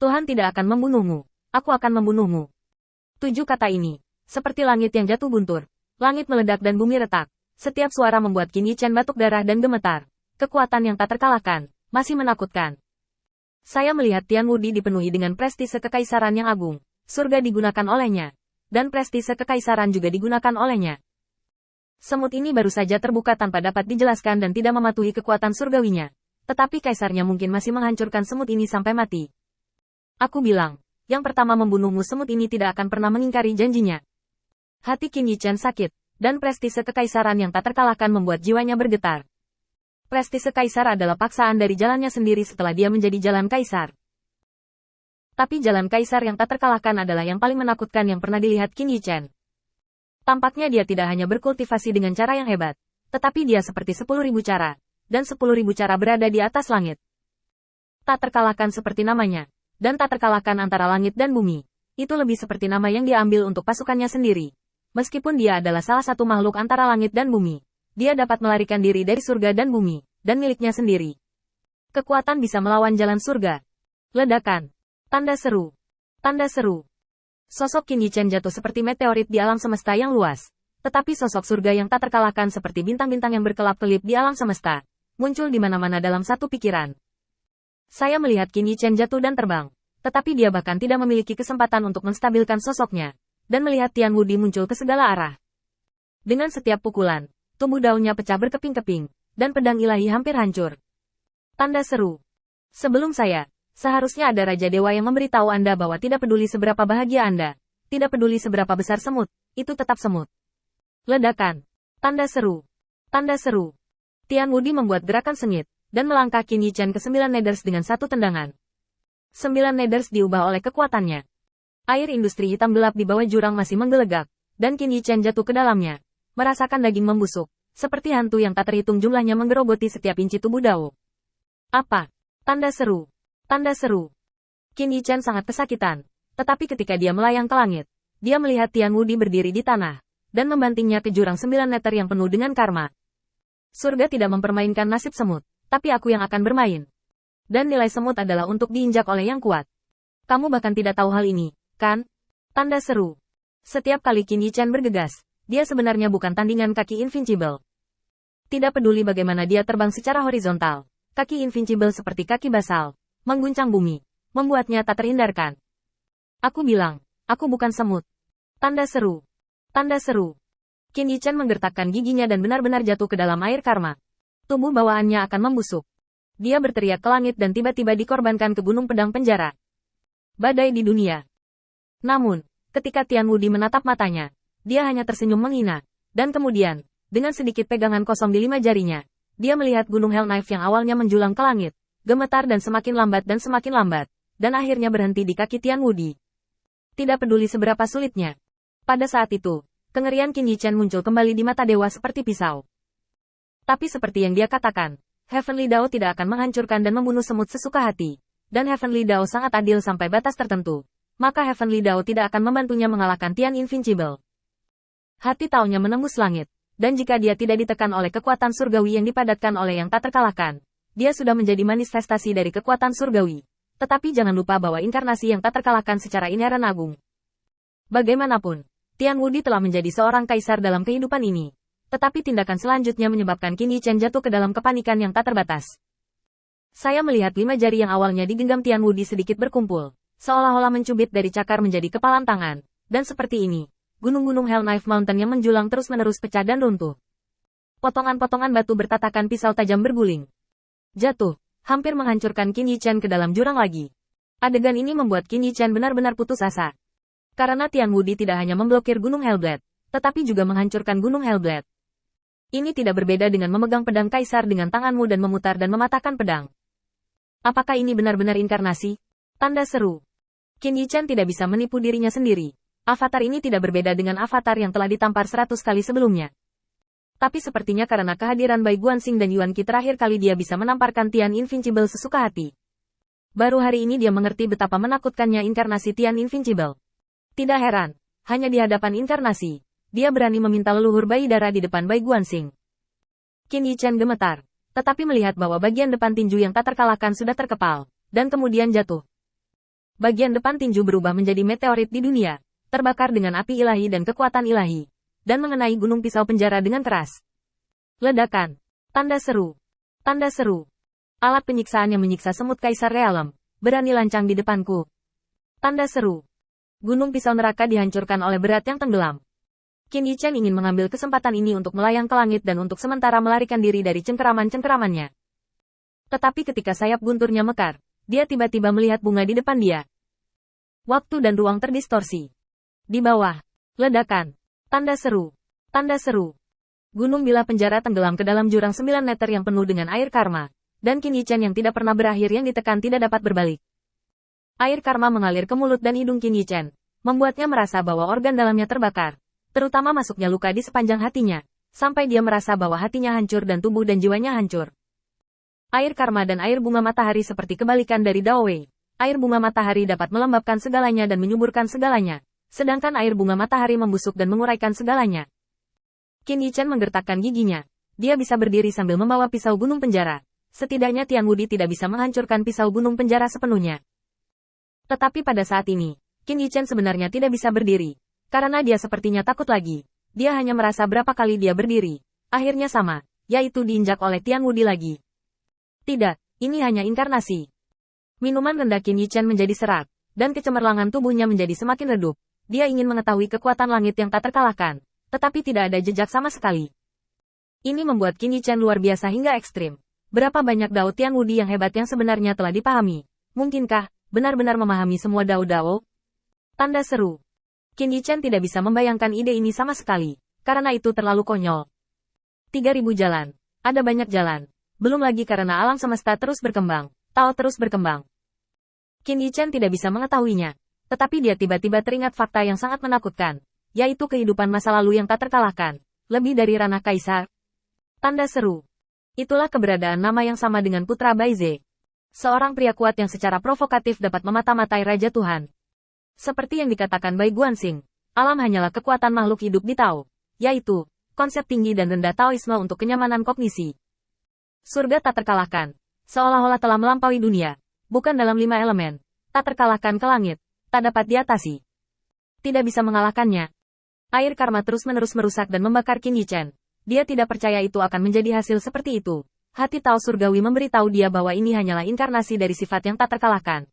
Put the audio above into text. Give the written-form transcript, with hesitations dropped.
Tuhan tidak akan membunuhmu. Aku akan membunuhmu. 7 kata ini, seperti langit yang jatuh guntur. Langit meledak dan bumi retak. Setiap suara membuat Qin Yichen batuk darah dan gemetar. Kekuatan yang tak terkalahkan, masih menakutkan. Saya melihat Tian Wudi dipenuhi dengan prestise kekaisaran yang agung. Surga digunakan olehnya. Dan prestise kekaisaran juga digunakan olehnya. Semut ini baru saja terbuka tanpa dapat dijelaskan dan tidak mematuhi kekuatan surgawinya. Tetapi kaisarnya mungkin masih menghancurkan semut ini sampai mati. Aku bilang, yang pertama membunuhmu semut ini tidak akan pernah mengingkari janjinya. Hati Qin Yichen sakit, dan prestise kekaisaran yang tak terkalahkan membuat jiwanya bergetar. Prestise kaisar adalah paksaan dari jalannya sendiri setelah dia menjadi jalan kaisar. Tapi jalan kaisar yang tak terkalahkan adalah yang paling menakutkan yang pernah dilihat Qin Yichen. Tampaknya dia tidak hanya berkultivasi dengan cara yang hebat, tetapi dia seperti 10.000 cara, dan 10.000 cara berada di atas langit. Tak terkalahkan seperti namanya, dan tak terkalahkan antara langit dan bumi. Itu lebih seperti nama yang diambil untuk pasukannya sendiri. Meskipun dia adalah salah satu makhluk antara langit dan bumi, dia dapat melarikan diri dari surga dan bumi, dan miliknya sendiri. Kekuatan bisa melawan jalan surga. Ledakan. Tanda seru. Tanda seru. Sosok Qin Yichen jatuh seperti meteorit di alam semesta yang luas. Tetapi sosok surga yang tak terkalahkan seperti bintang-bintang yang berkelap-kelip di alam semesta, muncul di mana-mana dalam satu pikiran. Saya melihat Qin Yichen jatuh dan terbang, tetapi dia bahkan tidak memiliki kesempatan untuk menstabilkan sosoknya, dan melihat Tian Wudi muncul ke segala arah. Dengan setiap pukulan, tubuh daunnya pecah berkeping-keping, dan pedang ilahi hampir hancur. Tanda seru. Sebelum saya, seharusnya ada Raja Dewa yang memberitahu Anda bahwa tidak peduli seberapa bahagia Anda, tidak peduli seberapa besar semut, itu tetap semut. Ledakan. Tanda seru. Tanda seru. Tian Wudi membuat gerakan sengit, dan melangkah Qin Yichen ke 9 Neders dengan satu tendangan. 9 Neders diubah oleh kekuatannya. Air industri hitam gelap di bawah jurang masih menggelegak, dan Qin Yichen jatuh ke dalamnya, merasakan daging membusuk, seperti hantu yang tak terhitung jumlahnya menggerogoti setiap inci tubuh Dao. Apa? Tanda seru. Tanda seru. Qin Yichen sangat kesakitan, tetapi ketika dia melayang ke langit, dia melihat Tian Wudi berdiri di tanah, dan membantingnya ke jurang 9 meter yang penuh dengan karma. Surga tidak mempermainkan nasib semut, tapi aku yang akan bermain. Dan nilai semut adalah untuk diinjak oleh yang kuat. Kamu bahkan tidak tahu hal ini, kan? Tanda seru. Setiap kali Qin Yichen bergegas, dia sebenarnya bukan tandingan kaki invincible. Tidak peduli bagaimana dia terbang secara horizontal, kaki invincible seperti kaki basal, mengguncang bumi, membuatnya tak terhindarkan. Aku bilang, aku bukan semut. Tanda seru. Tanda seru. Qin Yichen menggertakkan giginya dan benar-benar jatuh ke dalam air karma. Tubuh bawaannya akan membusuk. Dia berteriak ke langit dan tiba-tiba dikorbankan ke gunung pedang penjara. Badai di dunia. Namun, ketika Tian Wudi menatap matanya, dia hanya tersenyum menghina. Dan kemudian, dengan sedikit pegangan kosong di 5 jarinya, dia melihat gunung Hellknife yang awalnya menjulang ke langit, gemetar dan semakin lambat, dan akhirnya berhenti di kaki Tian Wudi. Tidak peduli seberapa sulitnya. Pada saat itu, kengerian Qin Yichen muncul kembali di mata dewa seperti pisau. Tapi seperti yang dia katakan, Heavenly Dao tidak akan menghancurkan dan membunuh semut sesuka hati. Dan Heavenly Dao sangat adil sampai batas tertentu. Maka Heavenly Dao tidak akan membantunya mengalahkan Tian Invincible. Hati Tao-nya menembus langit. Dan jika dia tidak ditekan oleh kekuatan surgawi yang dipadatkan oleh yang tak terkalahkan, dia sudah menjadi manifestasi dari kekuatan surgawi. Tetapi jangan lupa bahwa inkarnasi yang tak terkalahkan secara inheren agung. Bagaimanapun, Tian Wudi telah menjadi seorang kaisar dalam kehidupan ini. Tetapi tindakan selanjutnya menyebabkan Qin Yichen jatuh ke dalam kepanikan yang tak terbatas. Saya melihat 5 jari yang awalnya digenggam Tian Wudi sedikit berkumpul, seolah-olah mencubit dari cakar menjadi kepalan tangan, dan seperti ini, gunung-gunung Hellknife Mountain yang menjulang terus-menerus pecah dan runtuh. Potongan-potongan batu bertatakan pisau tajam berguling. Jatuh, hampir menghancurkan Qin Yichen ke dalam jurang lagi. Adegan ini membuat Qin Yichen benar-benar putus asa. Karena Tian Wudi tidak hanya memblokir gunung Hellblade, tetapi juga menghancurkan gunung Hellblade. Ini tidak berbeda dengan memegang pedang kaisar dengan tanganmu dan memutar dan mematahkan pedang. Apakah ini benar-benar inkarnasi? Tanda seru. Qin Yichen tidak bisa menipu dirinya sendiri. Avatar ini tidak berbeda dengan avatar yang telah ditampar 100 kali sebelumnya. Tapi sepertinya karena kehadiran Bai Guanxing dan Yuan Qi terakhir kali dia bisa menamparkan Tian Invincible sesuka hati. Baru hari ini dia mengerti betapa menakutkannya inkarnasi Tian Invincible. Tidak heran, hanya di hadapan inkarnasi, dia berani meminta leluhur bayi darah di depan Bai Guanxing. Qin Yichen gemetar, tetapi melihat bahwa bagian depan tinju yang tak terkalahkan sudah terkepal, dan kemudian jatuh. Bagian depan tinju berubah menjadi meteorit di dunia, terbakar dengan api ilahi dan kekuatan ilahi, dan mengenai gunung pisau penjara dengan keras. Ledakan. Tanda seru. Tanda seru. Alat penyiksaan yang menyiksa semut Kaisar Realem, berani lancang di depanku. Tanda seru. Gunung pisau neraka dihancurkan oleh berat yang tenggelam. Qin Yichen ingin mengambil kesempatan ini untuk melayang ke langit dan untuk sementara melarikan diri dari cengkeraman-cengkeramannya. Tetapi ketika sayap gunturnya mekar, dia tiba-tiba melihat bunga di depan dia. Waktu dan ruang terdistorsi. Di bawah. Ledakan. Tanda seru. Tanda seru. Gunung bilah penjara tenggelam ke dalam jurang 9 meter yang penuh dengan air karma, dan Qin Yichen yang tidak pernah berakhir yang ditekan tidak dapat berbalik. Air karma mengalir ke mulut dan hidung Qin Yichen, membuatnya merasa bahwa organ dalamnya terbakar, terutama masuknya luka di sepanjang hatinya, sampai dia merasa bahwa hatinya hancur dan tubuh dan jiwanya hancur. Air karma dan air bunga matahari seperti kebalikan dari Dao Wei. Air bunga matahari dapat melembabkan segalanya dan menyuburkan segalanya, sedangkan air bunga matahari membusuk dan menguraikan segalanya. Qin Yichen menggertakkan giginya. Dia bisa berdiri sambil membawa pisau gunung penjara. Setidaknya Tian Wudi tidak bisa menghancurkan pisau gunung penjara sepenuhnya. Tetapi pada saat ini, Qin Yichen sebenarnya tidak bisa berdiri. Karena dia sepertinya takut lagi. Dia hanya merasa berapa kali dia berdiri. Akhirnya sama, yaitu diinjak oleh Tian Wudi lagi. Tidak, ini hanya inkarnasi. Minuman rendah Qin Yichen menjadi serak, dan kecemerlangan tubuhnya menjadi semakin redup. Dia ingin mengetahui kekuatan langit yang tak terkalahkan. Tetapi tidak ada jejak sama sekali. Ini membuat Qin Yichen luar biasa hingga ekstrim. Berapa banyak Dao Tian Wudi yang hebat yang sebenarnya telah dipahami? Mungkinkah benar-benar memahami semua Dao-Dao? Tanda seru. Qin Yichen tidak bisa membayangkan ide ini sama sekali, karena itu terlalu konyol. 3000 jalan. Ada banyak jalan. Belum lagi karena alam semesta terus berkembang, Tao terus berkembang. Qin Yichen tidak bisa mengetahuinya, tetapi dia tiba-tiba teringat fakta yang sangat menakutkan. Yaitu kehidupan masa lalu yang tak terkalahkan, lebih dari ranah kaisar. Tanda seru. Itulah keberadaan nama yang sama dengan putra Baize. Seorang pria kuat yang secara provokatif dapat memata-matai Raja Tuhan. Seperti yang dikatakan Bai Guanxing, alam hanyalah kekuatan makhluk hidup di Tao, yaitu konsep tinggi dan rendah Taoisme untuk kenyamanan kognisi. Surga tak terkalahkan, seolah-olah telah melampaui dunia, bukan dalam 5 elemen, tak terkalahkan ke langit, tak dapat diatasi. Tidak bisa mengalahkannya. Air karma terus-menerus merusak dan membakar Qin Yichen. Dia tidak percaya itu akan menjadi hasil seperti itu. Hati Tao surgawi memberitahu dia bahwa ini hanyalah inkarnasi dari sifat yang tak terkalahkan.